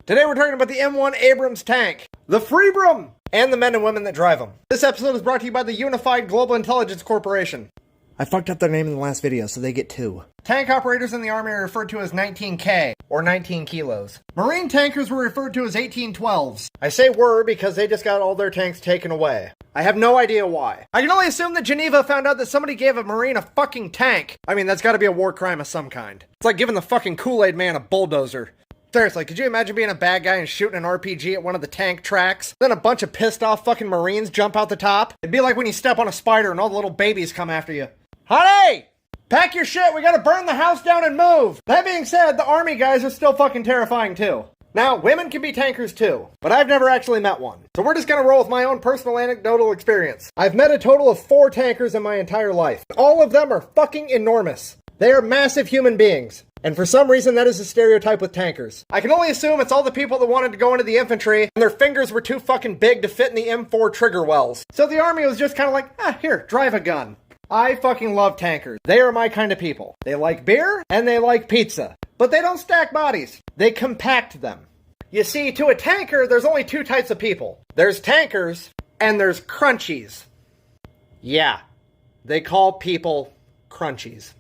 Today we're talking about the M1 Abrams tank, the RWBY, and the men and women that drive them. This episode is brought to you by the Unified Global Intelligence Corporation. I fucked up their name in the last video, so they get 2. Tank operators in the Army are referred to as 19K, or 19 kilos. Marine tankers were referred to as 1812s. I say were because they just got all their tanks taken away. I have no idea why. I can only assume that Geneva found out that somebody gave a Marine a fucking tank. I mean, that's gotta be a war crime of some kind. It's like giving the fucking Kool-Aid man a bulldozer. Seriously, could you imagine being a bad guy and shooting an RPG at one of the tank tracks? Then a bunch of pissed off fucking Marines jump out the top? It'd be like when you step on a spider and all the little babies come after you. Honey! Pack your shit, we gotta burn the house down and move! That being said, the Army guys are still fucking terrifying too. Now, women can be tankers too, but I've never actually met one. So we're just gonna roll with my own personal anecdotal experience. I've met a total of 4 tankers in my entire life. All of them are fucking enormous. They are massive human beings. And for some reason, that is a stereotype with tankers. I can only assume it's all the people that wanted to go into the infantry, and their fingers were too fucking big to fit in the M4 trigger wells. So the Army was just kind of like, here, drive a gun. I fucking love tankers. They are my kind of people. They like beer, and they like pizza. But they don't stack bodies. They compact them. You see, to a tanker, there's only 2 types of people. There's tankers, and there's crunchies. Yeah, they call people crunchies.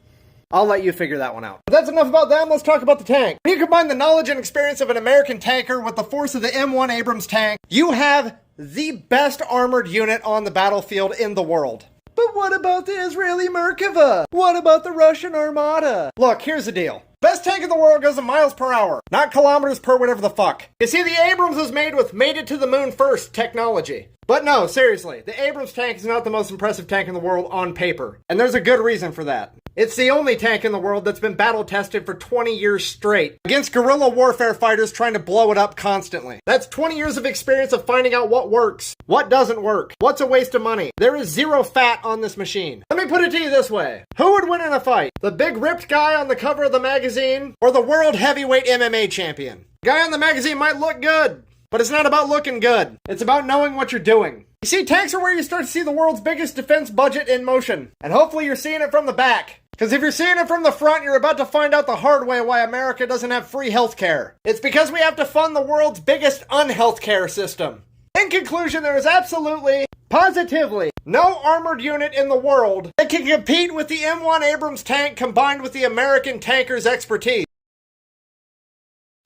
I'll let you figure that one out. But that's enough about them, let's talk about the tank. When you combine the knowledge and experience of an American tanker with the force of the M1 Abrams tank, you have the best armored unit on the battlefield in the world. But what about the Israeli Merkava? What about the Russian Armada? Look, here's the deal. Best tank in the world goes in miles per hour, not kilometers per whatever the fuck. You see, the Abrams was made with made it to the moon first technology. But no, seriously, the Abrams tank is not the most impressive tank in the world on paper. And there's a good reason for that. It's the only tank in the world that's been battle tested for 20 years straight against guerrilla warfare fighters trying to blow it up constantly. That's 20 years of experience of finding out what works, what doesn't work, what's a waste of money. There is 0 fat on this machine. Let me put it to you this way. Who would win in a fight? The big ripped guy on the cover of the magazine or the world heavyweight MMA champion? The guy on the magazine might look good, but it's not about looking good. It's about knowing what you're doing. You see, tanks are where you start to see the world's biggest defense budget in motion. And hopefully you're seeing it from the back. Because if you're seeing it from the front, you're about to find out the hard way why America doesn't have free healthcare. It's because we have to fund the world's biggest unhealthcare system. In conclusion, there is absolutely, positively, no armored unit in the world that can compete with the M1 Abrams tank combined with the American tanker's expertise.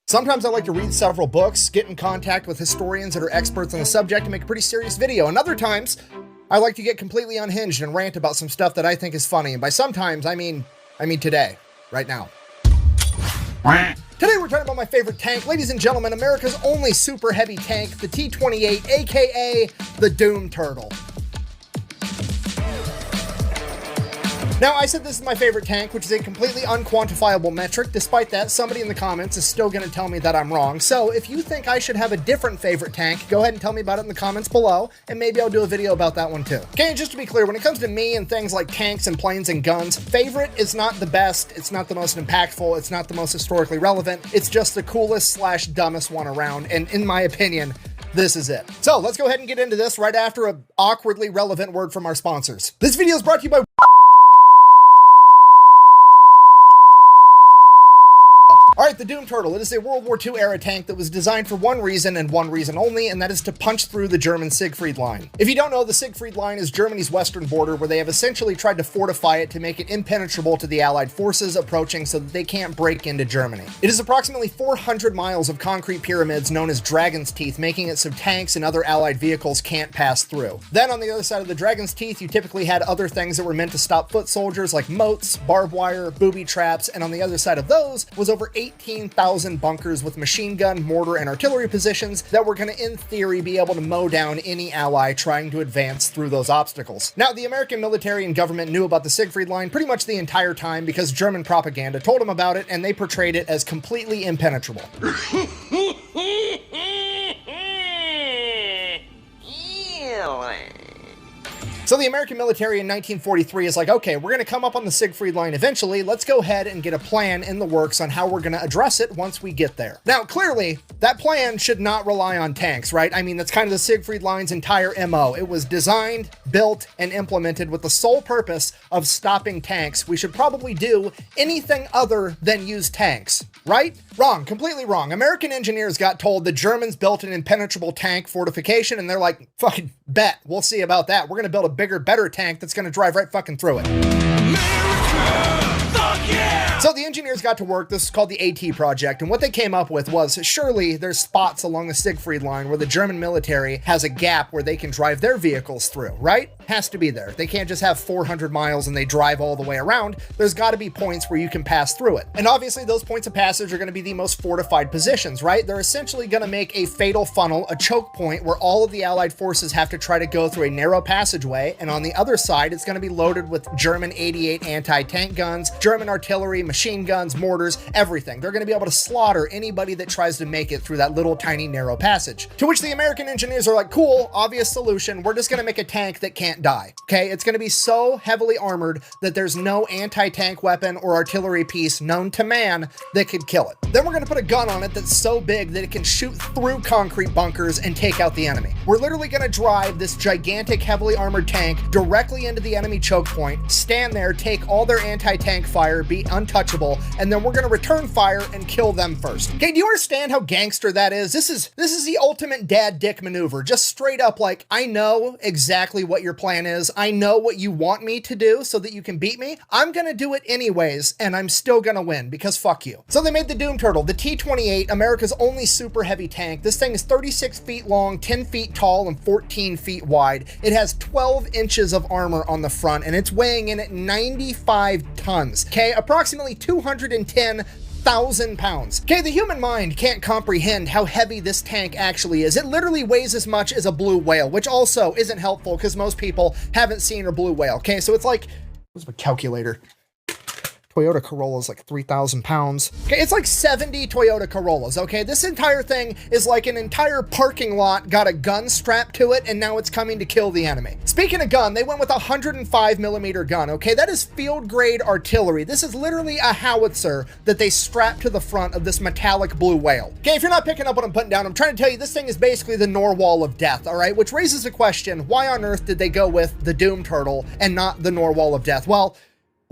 Sometimes I like to read several books, get in contact with historians that are experts on the subject, and make a pretty serious video. And other times, I like to get completely unhinged and rant about some stuff that I think is funny. And by sometimes, I mean today, right now. Today we're talking about my favorite tank. Ladies and gentlemen, America's only super heavy tank, the T-28, aka the Doom Turtle. Now, I said this is my favorite tank, which is a completely unquantifiable metric. Despite that, somebody in the comments is still going to tell me that I'm wrong. So if you think I should have a different favorite tank, go ahead and tell me about it in the comments below, and maybe I'll do a video about that one too. Okay, just to be clear, when it comes to me and things like tanks and planes and guns, favorite is not the best, it's not the most impactful, it's not the most historically relevant, it's just the coolest / dumbest one around, and in my opinion, this is it. So let's go ahead and get into this right after a awkwardly relevant word from our sponsors. This video is brought to you by Alright, the Doom Turtle. It is a World War II era tank that was designed for one reason and one reason only, and that is to punch through the German Siegfried Line. If you don't know, the Siegfried Line is Germany's western border where they have essentially tried to fortify it to make it impenetrable to the Allied forces approaching so that they can't break into Germany. It is approximately 400 miles of concrete pyramids known as Dragon's Teeth, making it so tanks and other Allied vehicles can't pass through. Then on the other side of the Dragon's Teeth, you typically had other things that were meant to stop foot soldiers like moats, barbed wire, booby traps, and on the other side of those was over 18,000 bunkers with machine gun, mortar, and artillery positions that were going to, in theory, be able to mow down any ally trying to advance through those obstacles. Now, the American military and government knew about the Siegfried Line pretty much the entire time because German propaganda told them about it, and they portrayed it as completely impenetrable. So the American military in 1943 is like, okay, we're going to come up on the Siegfried Line eventually. Let's go ahead and get a plan in the works on how we're going to address it once we get there. Now, clearly, that plan should not rely on tanks, right? I mean, that's kind of the Siegfried Line's entire MO. It was designed, built, and implemented with the sole purpose of stopping tanks. We should probably do anything other than use tanks, right? Wrong, completely wrong. American engineers got told the Germans built an impenetrable tank fortification, and they're like, fucking bet, we'll see about that. We're going to build a bigger, better tank that's going to drive right fucking through it. America, fuck yeah! So the engineers got to work. This is called the AT project, and what they came up with was, surely there's spots along the Siegfried Line where the German military has a gap where they can drive their vehicles through, right? Has to be there. They can't just have 400 miles and they drive all the way around. There's got to be points where you can pass through it. And obviously those points of passage are going to be the most fortified positions, right? They're essentially going to make a fatal funnel, a choke point where all of the Allied forces have to try to go through a narrow passageway. And on the other side, it's going to be loaded with German 88 anti-tank guns, German artillery, machine guns, mortars, everything. They're going to be able to slaughter anybody that tries to make it through that little tiny narrow passage. To which the American engineers are like, cool, obvious solution. We're just going to make a tank that can't die. Okay, it's going to be so heavily armored that there's no anti-tank weapon or artillery piece known to man that could kill it. Then we're going to put a gun on it that's so big that it can shoot through concrete bunkers and take out the enemy. We're literally going to drive this gigantic heavily armored tank directly into the enemy choke point, stand there, take all their anti-tank fire, be untouchable, and then we're going to return fire and kill them first. Okay, do you understand how gangster that is? This is the ultimate dad dick maneuver. Just straight up like, I know exactly what your plan is. I know what you want me to do so that you can beat me. I'm going to do it anyways, and I'm still going to win because fuck you. So they made the Doom Turtle, the T-28, America's only super heavy tank. This thing is 36 feet long, 10 feet tall, and 14 feet wide. It has 12 inches of armor on the front, and it's weighing in at 95 tons. Okay, approximately 210,000 pounds. Okay, the human mind can't comprehend how heavy this tank actually is. It literally weighs as much as a blue whale, which also isn't helpful because most people haven't seen a blue whale. Okay, so it's like, what's my calculator? Toyota Corolla is like 3,000 pounds. Okay, it's like 70 Toyota Corollas, okay? This entire thing is like an entire parking lot got a gun strapped to it, and now it's coming to kill the enemy. Speaking of gun, they went with a 105 millimeter gun, okay? That is field grade artillery. This is literally a howitzer that they strapped to the front of this metallic blue whale. Okay, if you're not picking up what I'm putting down, I'm trying to tell you this thing is basically the Narwhal of death, all right? Which raises the question, why on earth did they go with the Doom Turtle and not the Narwhal of death? Well,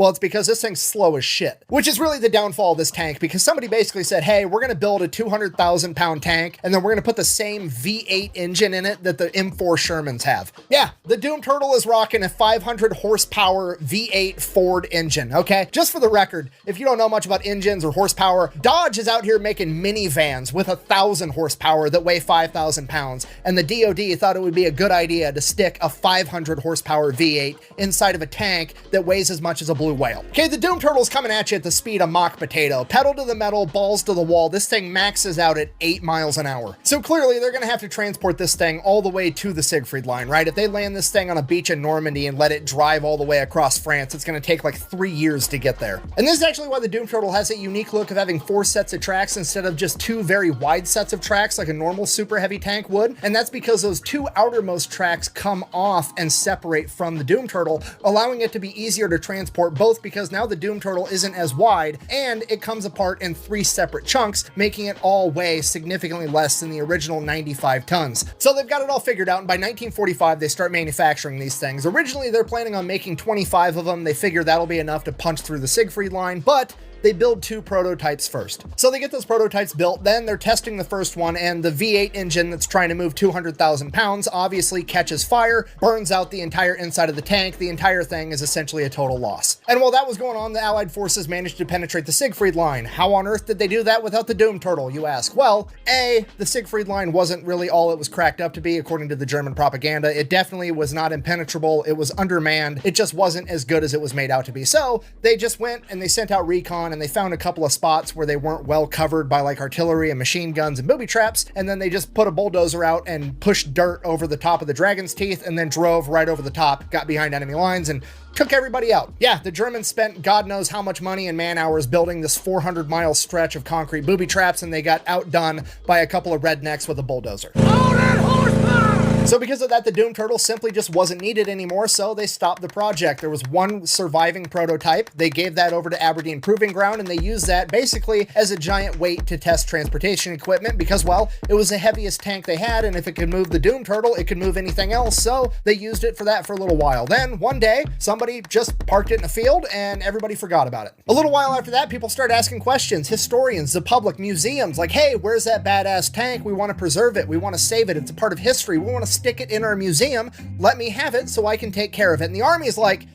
it's because this thing's slow as shit, which is really the downfall of this tank, because somebody basically said, hey, we're going to build a 200,000 pound tank, and then we're going to put the same V8 engine in it that the M4 Shermans have. Yeah, the Doom Turtle is rocking a 500 horsepower V8 Ford engine, okay? Just for the record, if you don't know much about engines or horsepower, Dodge is out here making minivans with 1,000 horsepower that weigh 5,000 pounds, and the DoD thought it would be a good idea to stick a 500 horsepower V8 inside of a tank that weighs as much as a blue whale. Okay, the Doom Turtle's coming at you at the speed of mock potato. Pedal to the metal, balls to the wall. This thing maxes out at 8 miles an hour. So clearly they're gonna have to transport this thing all the way to the Siegfried Line, right? If they land this thing on a beach in Normandy and let it drive all the way across France, it's gonna take like 3 years to get there. And this is actually why the Doom Turtle has a unique look of having 4 sets of tracks instead of just 2 very wide sets of tracks like a normal super heavy tank would. And that's because those 2 outermost tracks come off and separate from the Doom Turtle, allowing it to be easier to transport, both because now the Doom Turtle isn't as wide and it comes apart in 3 separate chunks, making it all weigh significantly less than the original 95 tons. So they've got it all figured out, and by 1945 they start manufacturing these things. Originally they're planning on making 25 of them. They figure that'll be enough to punch through the Siegfried Line, but they build 2 prototypes first. So they get those prototypes built, then they're testing the first one, and the V8 engine that's trying to move 200,000 pounds obviously catches fire, burns out the entire inside of the tank. The entire thing is essentially a total loss. And while that was going on, the Allied forces managed to penetrate the Siegfried Line. How on earth did they do that without the Doom Turtle, you ask? Well, A, the Siegfried Line wasn't really all it was cracked up to be, according to the German propaganda. It definitely was not impenetrable. It was undermanned. It just wasn't as good as it was made out to be. So they just went and they sent out recon, and they found a couple of spots where they weren't well covered by like artillery and machine guns and booby traps, and then they just put a bulldozer out and pushed dirt over the top of the Dragon's Teeth and then drove right over the top, got behind enemy lines, and took everybody out. Yeah, the Germans spent God knows how much money and man hours building this 400-mile stretch of concrete booby traps, and they got outdone by a couple of rednecks with a bulldozer. All that horsepower! So because of that, the Doom Turtle simply just wasn't needed anymore, so they stopped the project. There was one surviving prototype. They gave that over to Aberdeen Proving Ground, and they used that basically as a giant weight to test transportation equipment because, well, it was the heaviest tank they had, and if it could move the Doom Turtle, it could move anything else, so they used it for that for a little while. Then, one day, somebody just parked it in a field, and everybody forgot about it. A little while after that, people started asking questions. Historians, the public, museums, like, hey, where's that badass tank? We want to preserve it. We want to save it. It's a part of history. We want to stick it in our museum. Let me have it so I can take care of it. And the Army's like,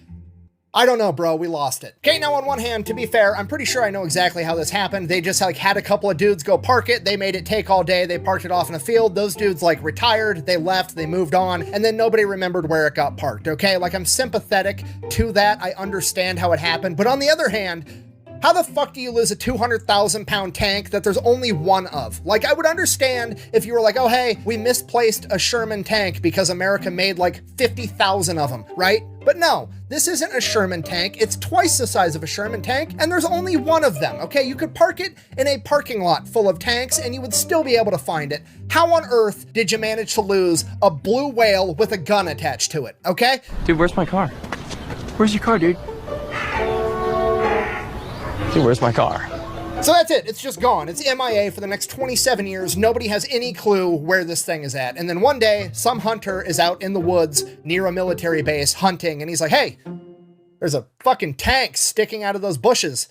I don't know, bro, we lost it. Okay, now on one hand, to be fair, I'm pretty sure I know exactly how this happened. They just like had a couple of dudes go park it. They made it take all day. They parked it off in a field. Those dudes like retired, they left, they moved on, and then nobody remembered where it got parked, okay? Like I'm sympathetic to that. I understand how it happened. But on the other hand, how the fuck do you lose a 200,000 pound tank that there's only one of? Like, I would understand if you were like, oh, hey, we misplaced a Sherman tank because America made like 50,000 of them, right? But no, this isn't a Sherman tank. It's twice the size of a Sherman tank, and there's only one of them, okay? You could park it in a parking lot full of tanks, and you would still be able to find it. How on earth did you manage to lose a blue whale with a gun attached to it, okay? Dude, where's my car? Where's your car, dude? Dude, where's my car? So that's it. It's just gone. It's MIA for the next 27 years. Nobody has any clue where this thing is at. And then one day, some hunter is out in the woods near a military base hunting, and he's like, hey, there's a fucking tank sticking out of those bushes.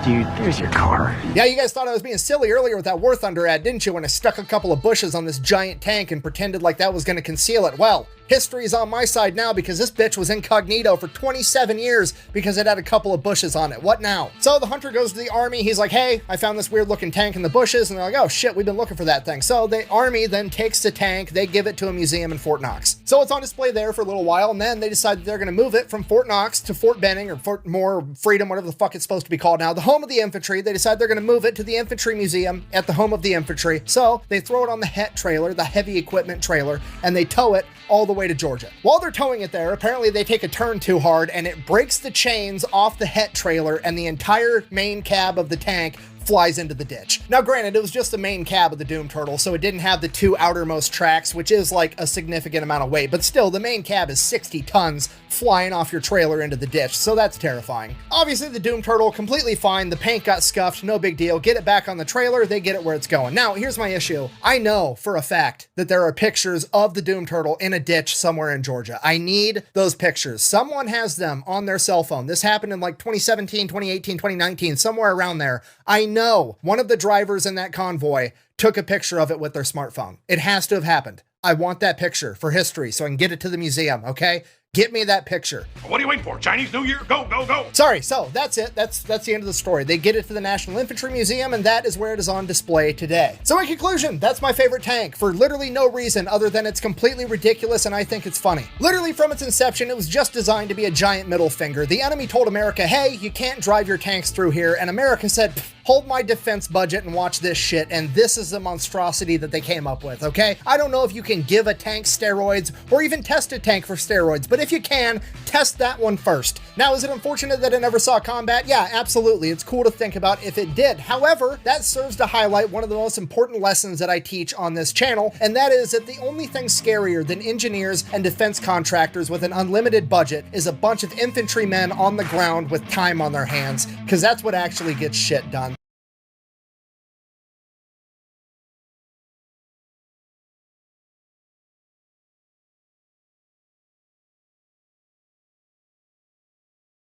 Dude, there's your car. Yeah, you guys thought I was being silly earlier with that War Thunder ad, didn't you, when I stuck a couple of bushes on this giant tank and pretended like that was going to conceal it? Well, history is on my side now because this bitch was incognito for 27 years because it had a couple of bushes on it. What now? So the hunter goes to the Army. He's like, hey, I found this weird looking tank in the bushes. And they're like, oh shit, we've been looking for that thing. So the Army then takes the tank. They give it to a museum in Fort Knox. So it's on display there for a little while. And then they decide that they're going to move it from Fort Knox to Fort Benning or Fort Moore Freedom, whatever the fuck it's supposed to be called now, the home of the infantry. They decide they're going to move it to the infantry museum at the home of the infantry. So they throw it on the HET trailer, the heavy equipment trailer, and they tow it all the way to Georgia. While they're towing it there, apparently they take a turn too hard and it breaks the chains off the HET trailer and the entire main cab of the tank flies into the ditch. Now granted, it was just the main cab of the Doom Turtle, so it didn't have the two outermost tracks, which is like a significant amount of weight, but still the main cab is 60 tons flying off your trailer into the ditch, so that's terrifying. Obviously the Doom Turtle, completely fine, the paint got scuffed, no big deal, get it back on the trailer, they get it where it's going. Now here's my issue. I know for a fact that there are pictures of the Doom Turtle in a ditch somewhere in Georgia. I need those pictures. Someone has them on their cell phone. This happened in like 2017, 2018, 2019, somewhere around there. I know one of the drivers in that convoy took a picture of it with their smartphone. It has to have happened. I want that picture for history so I can get it to the museum, okay? Get me that picture. What are you waiting for? Chinese New Year? Go, go, go. Sorry, so that's it. That's the end of the story. They get it to the National Infantry Museum, and that is where it is on display today. So in conclusion, that's my favorite tank for literally no reason other than it's completely ridiculous and I think it's funny. Literally from its inception, it was just designed to be a giant middle finger. The enemy told America, hey, you can't drive your tanks through here, and America said, hold my defense budget and watch this shit, and this is the monstrosity that they came up with, okay? I don't know if you can give a tank steroids or even test a tank for steroids, but if you can, test that one first. Now, is it unfortunate that it never saw combat? Yeah, absolutely. It's cool to think about if it did. However, that serves to highlight one of the most important lessons that I teach on this channel, and that is that the only thing scarier than engineers and defense contractors with an unlimited budget is a bunch of infantrymen on the ground with time on their hands, because that's what actually gets shit done.